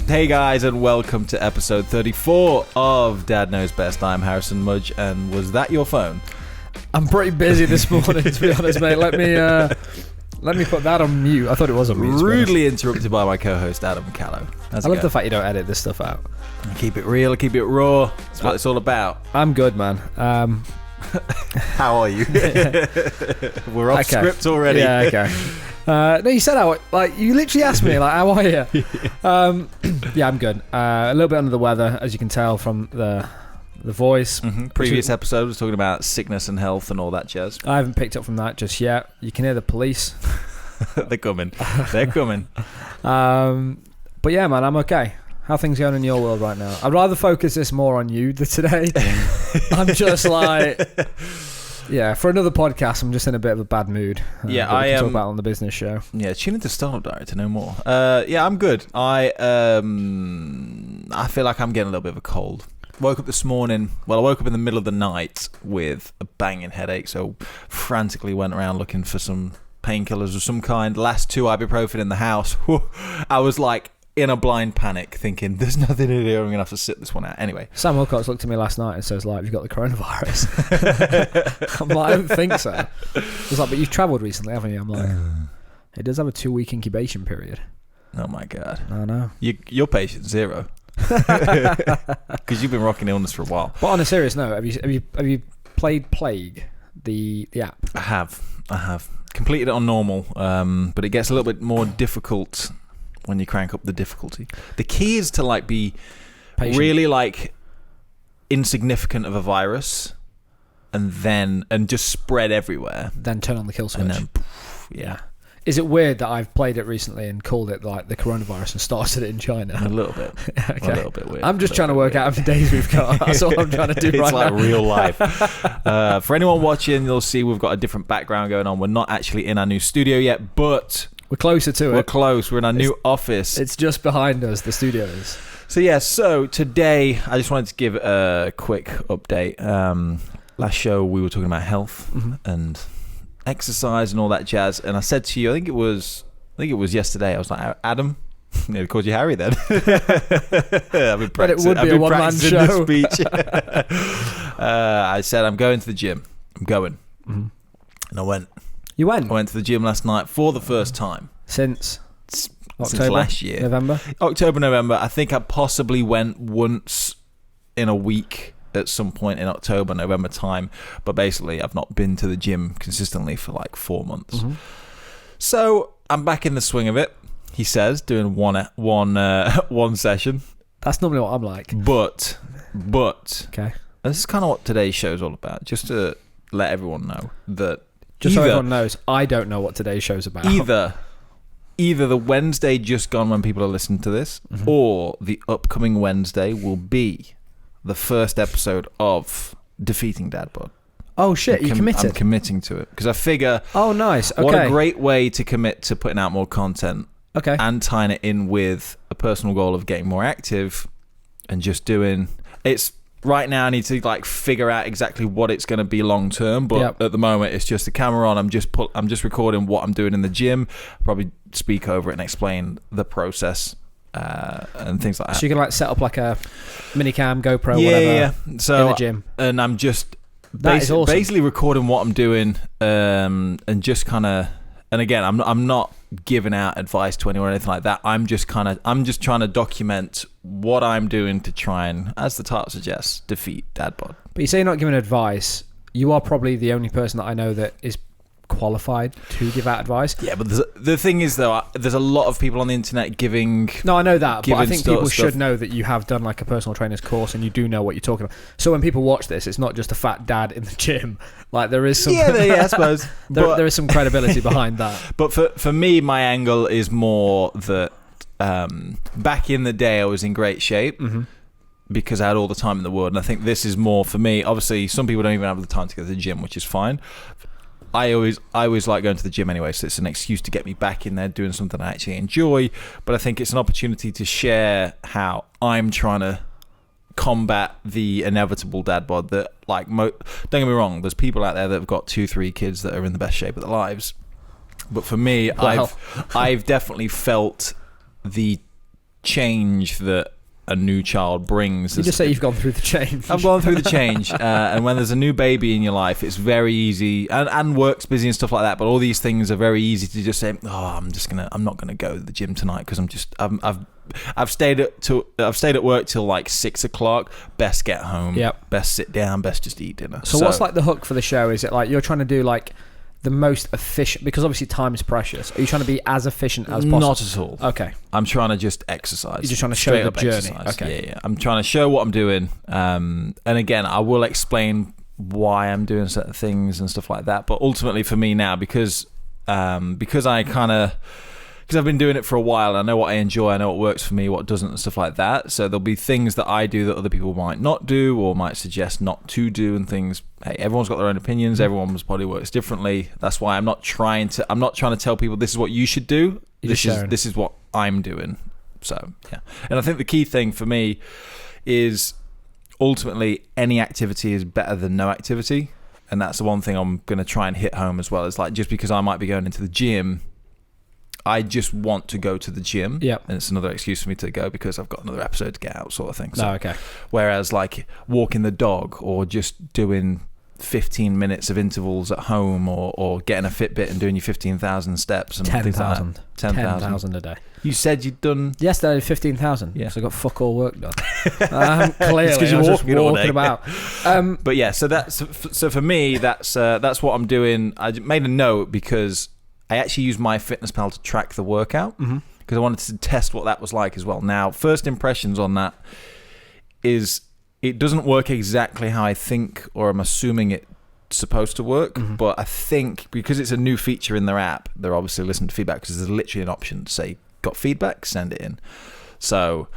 Hey guys, and welcome to episode 34 of Dad Knows Best. I'm Harrison Mudge, and was that your phone? I'm pretty busy this morning, to be honest, mate. Let me put that on mute. I thought it was on mute. Rudely interrupted by my co-host Adam Callow. I love the fact you don't edit this stuff out. Keep it real, keep it raw. That's what it's all about. I'm good, man. How are you? We're off script already. Yeah, okay. No, you said you literally asked me, how are you? Yeah, I'm good. A little bit under the weather, as you can tell from the voice. Mm-hmm. Previous episode was talking about sickness and health and all that jazz. I haven't picked up from that just yet. You can hear the police. They're coming. They're coming. But yeah, man, I'm okay. How are things going in your world right now? I'd rather focus this more on you than today. I'm just yeah, for another podcast, I'm just in a bit of a bad mood. Yeah, I am. Talk about on the business show. Yeah, tune into Startup Diary to know more. Yeah, I'm good. I feel like I'm getting a little bit of a cold. Woke up this morning. Well, I woke up in the middle of the night with a banging headache, so frantically went around looking for some painkillers of some kind. Last 2 ibuprofen in the house. I was like in a blind panic, thinking there's nothing to do. I'm gonna have to sit this one out anyway. Sam Wilcox looked at me last night and says, "Have you got the coronavirus?" I'm like, I don't think so. He's like, "But you've travelled recently, haven't you?" I'm like, it does have a 2-week incubation period. Oh my god! I know. You're patient zero because you've been rocking illness for a while. But on a serious note, have you played Plague, the app? I have completed it on normal, but it gets a little bit more difficult when you crank up the difficulty. The key is to be patient. Really insignificant of a virus, and just spread everywhere. Then turn on the kill switch. And then, yeah. Is it weird that I've played it recently and called it the coronavirus and started it in China? A little bit. Okay. A little bit weird. I'm just trying to work out how many days we've got. That's all I'm trying to do right now. It's like real life. For anyone watching, you'll see we've got a different background going on. We're not actually in our new studio yet, but we're closer to it. We're close. We're in our new office. It's just behind us, the studio is. So today I just wanted to give a quick update. Last show we were talking about health and exercise and all that jazz, and I said to you, I think it was yesterday, I was like, Adam, I called you Harry then. I've been practicing, but it would be a one-man show. This speech. I said, I'm going to the gym. I'm going. Mm-hmm. And I went. You went? I went to the gym last night for the first time. Since October, last year. November? October, November. I think I possibly went once in a week at some point in October, November time. But basically, I've not been to the gym consistently for 4 months. Mm-hmm. So I'm back in the swing of it, he says, doing one session. That's normally what I'm like. But okay, this is kind of what today's show is all about. Just to let everyone know that. Just so everyone knows, I don't know what today's show's about. Either the Wednesday just gone when people are listening to this, or the upcoming Wednesday will be the first episode of Defeating Dad Bod. Oh shit, you committed? I'm committing to it because I figure. Oh nice. Okay. What a great way to commit to putting out more content. Okay. And tying it in with a personal goal of getting more active and just doing. It's right now I need to figure out exactly what it's going to be long term, but at the moment it's just the camera on. I'm just recording what I'm doing in the gym. Probably speak over it and explain the process. And things like that. So you can set up a minicam, GoPro, whatever. So in the gym, and I'm just awesome. Basically recording what I'm doing, and just kind of. And again, I'm not giving out advice to anyone or anything like that. I'm just trying to document what I'm doing to try and, as the title suggests, defeat Dad Bod. But you say you're not giving advice. You are probably the only person that I know that is qualified to give out advice. Yeah, but the thing is though, there's a lot of people on the internet giving. No, I know that, but I think people should know that you have done a personal trainer's course and you do know what you're talking about. So when people watch this, it's not just a fat dad in the gym. There is some. Yeah, I suppose there is some credibility behind that. But for me, my angle is more that back in the day I was in great shape. Mm-hmm. Because I had all the time in the world, and I think this is more for me. Obviously, some people don't even have the time to go to the gym, which is fine. I always like going to the gym anyway, so it's an excuse to get me back in there doing something I actually enjoy. But I think it's an opportunity to share how I'm trying to combat the inevitable dad bod that, don't get me wrong, there's people out there that have got 2-3 kids that are in the best shape of their lives. But for me, I've definitely felt the change that a new child brings. You just say you've gone through the change. I've gone through the change, and when there's a new baby in your life, it's very easy, and work's busy and stuff like that. But all these things are very easy to just say, "Oh, I'm not gonna go to the gym tonight because I've stayed at work till like 6 o'clock. Best get home. Yep. Best sit down. Best just eat dinner." So what's like the hook for the show? Is it like you're trying to do like the most efficient, because obviously time is precious. Are you trying to be as efficient as possible? Not at all. Okay. I'm trying to just exercise. You're just trying to show the journey. Exercise. Okay. Yeah. I'm trying to show what I'm doing. And again, I will explain why I'm doing certain things and stuff like that. But ultimately for me now, because I've been doing it for a while, I know what I enjoy, I know what works for me, what doesn't, and stuff like that. So there'll be things that I do that other people might not do or might suggest not to do, and things. Hey, everyone's got their own opinions. Everyone's body works differently. That's why I'm not trying to tell people this is what you should do. This is what I'm doing. So yeah, and I think the key thing for me is ultimately any activity is better than no activity, and that's the one thing I'm going to try and hit home as well. It's like, just because I might be going into the gym, I just want to go to the gym. Yep. And it's another excuse for me to go because I've got another episode to get out, sort of thing. So, no, okay. Whereas like walking the dog or just doing 15 minutes of intervals at home or getting a Fitbit and doing your 15,000 steps and 10,000. 10,000 a day. You said you'd done... Yesterday I did 15,000. Yeah. So I got fuck all work done. Clearly, it's 'cause you're I was just walking all day. walking about. But yeah, so for me, that's what I'm doing. I made a note because I actually used MyFitnessPal to track the workout because I wanted to test what that was like as well. Now, first impressions on that is it doesn't work exactly how I think or I'm assuming it's supposed to work, but I think because it's a new feature in their app, they're obviously listening to feedback, because there's literally an option to say, got feedback, send it in. So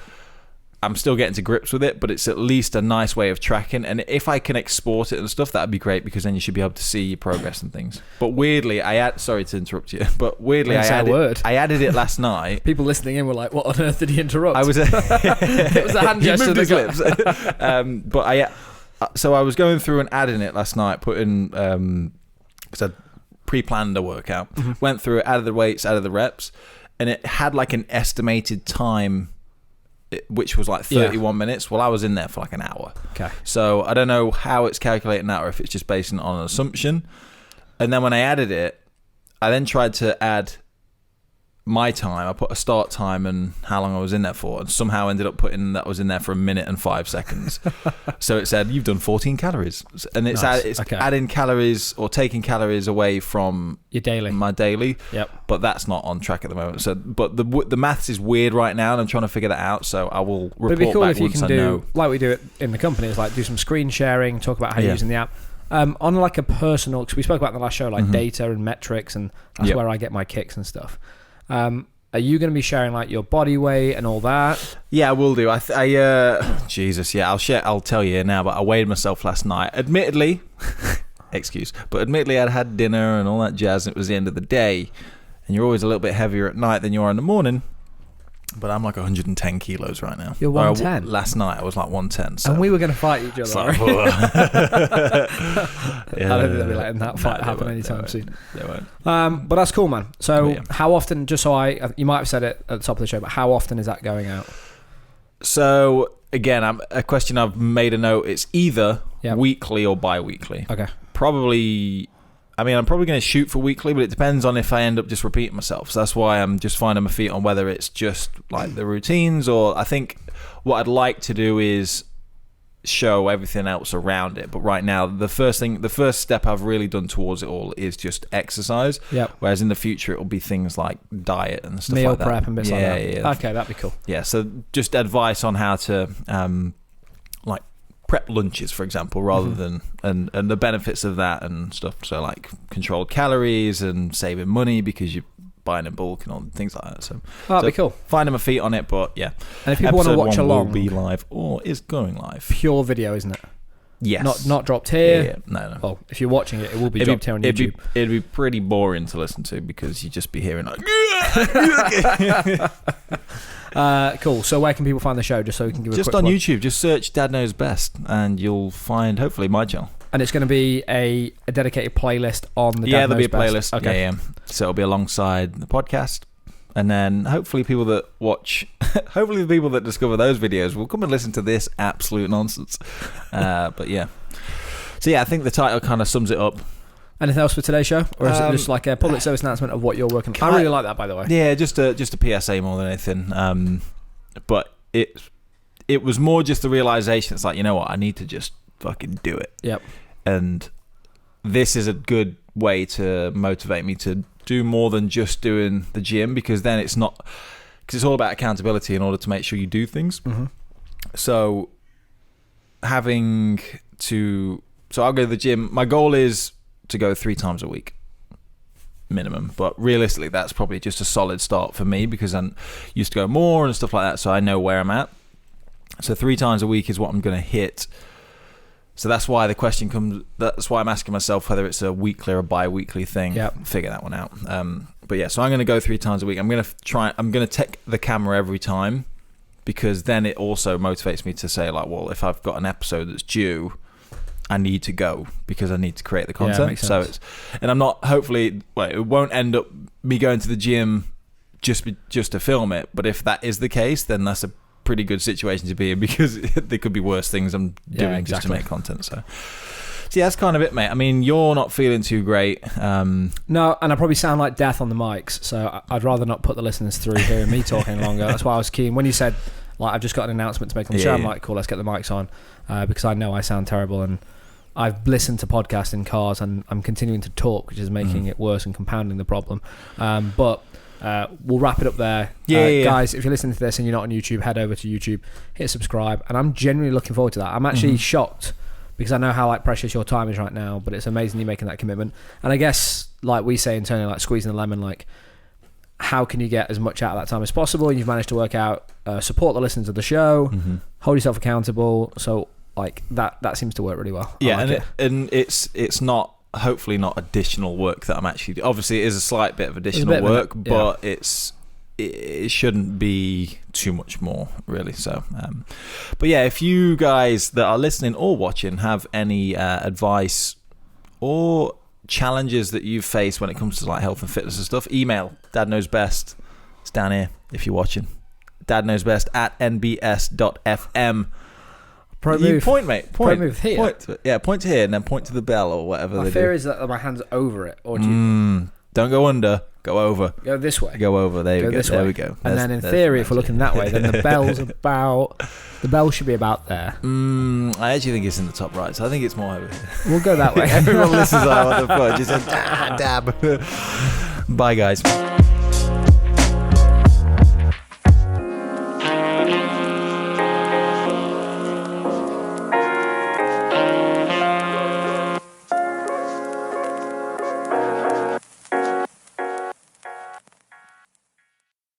I'm still getting to grips with it, but it's at least a nice way of tracking. And if I can export it and stuff, that'd be great, because then you should be able to see your progress and things. But weirdly, sorry to interrupt you, but weirdly, I added it last night. People listening in were like, "What on earth did he interrupt?" It was a hand gesture. So I was going through and adding it last night, putting because I pre-planned a workout, went through it, added the weights, added the reps, and it had like an estimated time, which was like 31 minutes. Well, I was in there for like an hour. Okay. So I don't know how it's calculating that, or if it's just based on an assumption. And then when I added it, I then tried to add my time. I put a start time and how long I was in there for, and somehow ended up putting that I was in there for 1 minute and 5 seconds. So it said, you've done 14 calories. And it's adding calories or taking calories away from my daily. Yep. But that's not on track at the moment. So, but the maths is weird right now, and I'm trying to figure that out. So I will report It'd be cool back if you once can I do know. like we do it in the company. Is like do some screen sharing, talk about how you're using the app. On like a personal, because we spoke about in the last show, like data and metrics, and that's where I get my kicks and stuff. Are you going to be sharing like your body weight and all that? Yeah, I will do. Jesus, yeah, I'll tell you now. But I weighed myself last night. Admittedly, I'd had dinner and all that jazz. And it was the end of the day, and you're always a little bit heavier at night than you are in the morning. But I'm like 110 kilos right now. You're 110? Last night I was like 110. So. And we were going to fight each other. Like, I don't think they'll be letting that fight happen anytime soon. They won't. But that's cool, man. So how often, just so you might have said it at the top of the show, but how often is that going out? So again, a question I've made a note. It's either weekly or bi-weekly. Okay. I'm probably going to shoot for weekly, but it depends on if I end up just repeating myself. So that's why I'm just finding my feet on whether it's just like the routines, or I think what I'd like to do is show everything else around it. But right now, the first step I've really done towards it all is just exercise. Yep. Whereas in the future, it will be things like diet and stuff meal like that. Meal prep and bits like that. Yeah. Okay, that'd be cool. Yeah, so just advice on how to like prep lunches, for example, rather than and the benefits of that and stuff. So like controlled calories and saving money because you're buying in bulk and all things like that. So that'd be cool. Finding my feet on it, but yeah. And if people want to watch along, will be live or is going live. Pure video, isn't it? Yes. Not dropped here. Yeah. No. Well, if you're watching it, it will be dropped here on YouTube. It'd be pretty boring to listen to because you'd just be hearing like. Cool. So where can people find the show, just so we can give just a quick on YouTube? Just search Dad Knows Best, and you'll find hopefully my channel. And it's going to be a dedicated playlist on the Dad Knows Best. There'll be a playlist. Okay. Yeah. So it'll be alongside the podcast. And then hopefully people that watch, hopefully the people that discover those videos will come and listen to this absolute nonsense. But yeah. So yeah, I think the title kind of sums it up. Anything else for today's show? Or is it just like a public service announcement of what you're working on? I really like that, by the way. Yeah, just a PSA more than anything. But it was more just the realization. It's like, you know what? I need to just fucking do it. Yep. And this is a good way to motivate me to do more than just doing the gym, because then it's not, because it's all about accountability in order to make sure you do things. Mm-hmm. So I'll go to the gym. My goal is to go 3 times a week minimum, but realistically that's probably just a solid start for me, because I'm used to go more and stuff like that, so I know where I'm at. So 3 times a week is what I'm going to hit. So that's why the question comes, that's why I'm asking myself whether it's a weekly or a bi-weekly thing. Yep. Figure that one out. But yeah, so I'm going to go 3 times a week. I'm going to take the camera every time, because then it also motivates me to say, like, well, if I've got an episode that's due, I need to go, because I need to create the content. Yeah, makes sense. And I'm not, hopefully, well, it won't end up me going to the gym just to film it. But if that is the case, then that's a pretty good situation to be in, because there could be worse things I'm doing just to make content. So yeah, that's kind of it, mate. I mean, you're not feeling too great. No, and I probably sound like death on the mics, so I'd rather not put the listeners through hearing me talking longer. That's why I was keen when you said, like, I've just got an announcement to make on the show. I'm like, cool, let's get the mics on, because I know I sound terrible, and I've listened to podcasts in cars, and I'm continuing to talk, which is making it worse and compounding the problem. But we'll wrap it up there. Guys, if you're listening to this and you're not on YouTube, head over to YouTube, hit subscribe, and I'm genuinely looking forward to that. I'm actually shocked, because I know how like precious your time is right now, but it's amazing you making that commitment. And I guess, like we say internally, like squeezing the lemon, like, how can you get as much out of that time as possible? And you've managed to work out, support the listeners of the show, hold yourself accountable. So like that seems to work really well. And it's not, hopefully not additional work that I'm actually, obviously it is a slight bit of additional work, but it shouldn't be too much more, really. So but yeah, if you guys that are listening or watching have any advice or challenges that you've faced when it comes to like health and fitness and stuff, email dadknowsbest. It's down here if you're watching. dadknowsbest@nbs.fm. Point, mate. Point. Move here. Point to here, and then point to the bell or whatever. My fear is that my hand's over it. Or do you... Don't go under. Go over. Go this way. Go over. There we go. There we go. And then in theory, if we're looking that way, then the bell's about. The bell should be about there. I actually think it's in the top right, so I think it's more over here. We'll go that way. Everyone listens like, what the fuck? Just a dab. Bye, guys.